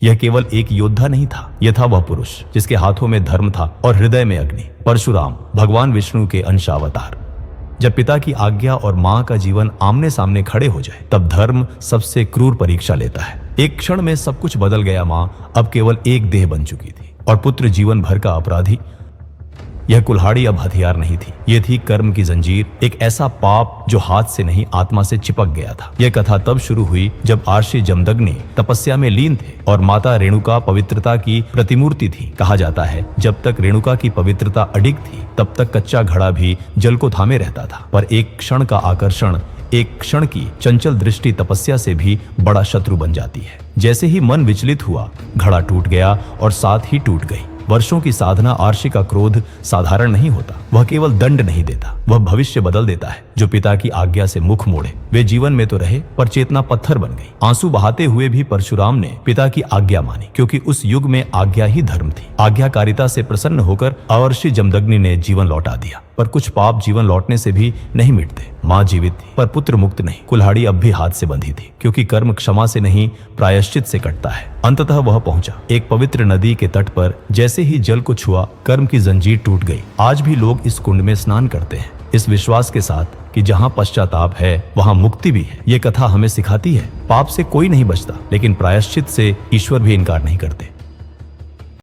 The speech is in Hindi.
यह केवल एक योद्धा नहीं था, यह था वह पुरुष जिसके हाथों में धर्म था और हृदय में अग्नि। परशुराम, भगवान विष्णु के अंशावतार। जब पिता की आज्ञा और मां का जीवन आमने सामने खड़े हो जाए, तब धर्म सबसे क्रूर परीक्षा लेता है। एक क्षण में सब कुछ बदल गया। मां अब केवल एक देह बन चुकी थी और पुत्र जीवन भर का अपराधी। यह कुल्हाड़ी अब हथियार नहीं थी, यह थी कर्म की जंजीर, एक ऐसा पाप जो हाथ से नहीं आत्मा से चिपक गया था। यह कथा तब शुरू हुई जब आर्षि जमदग्नि तपस्या में लीन थे और माता रेणुका पवित्रता की प्रतिमूर्ति थी। कहा जाता है जब तक रेणुका की पवित्रता अडिग थी, तब तक कच्चा घड़ा भी जल को थामे रहता था। पर एक क्षण का आकर्षण, एक क्षण की चंचल दृष्टि तपस्या से भी बड़ा शत्रु बन जाती है। जैसे ही मन विचलित हुआ, घड़ा टूट गया और साथ ही टूट गई। वर्षों की साधना आर्षि का क्रोध साधारण नहीं होता। वह केवल दंड नहीं देता, वह भविष्य बदल देता है। जो पिता की आज्ञा से मुख मोड़े वे जीवन में तो रहे, पर चेतना पत्थर बन गई। आंसू बहाते हुए भी परशुराम ने पिता की आज्ञा मानी, क्योंकि उस युग में आज्ञा ही धर्म थी। आज्ञाकारिता से प्रसन्न होकर आर्षि जमदग्नि ने जीवन लौटा दिया। पर कुछ पाप जीवन लौटने से भी नहीं मिटते। मां जीवित थी, पर पुत्र मुक्त नहीं। कुल्हाड़ी अब भी हाथ से बंधी थी, क्योंकि कर्म क्षमा से नहीं प्रायश्चित से कटता है। अंततः वह पहुंचा एक पवित्र नदी के तट पर। जैसे ही जल को छुआ, कर्म की जंजीर टूट गई। आज भी लोग इस कुंड में स्नान करते हैं, इस विश्वास के साथ कि जहां पश्चाताप है वहां मुक्ति भी है। ये कथा हमें सिखाती है, पाप से कोई नहीं बचता, लेकिन प्रायश्चित से ईश्वर भी इनकार नहीं करते।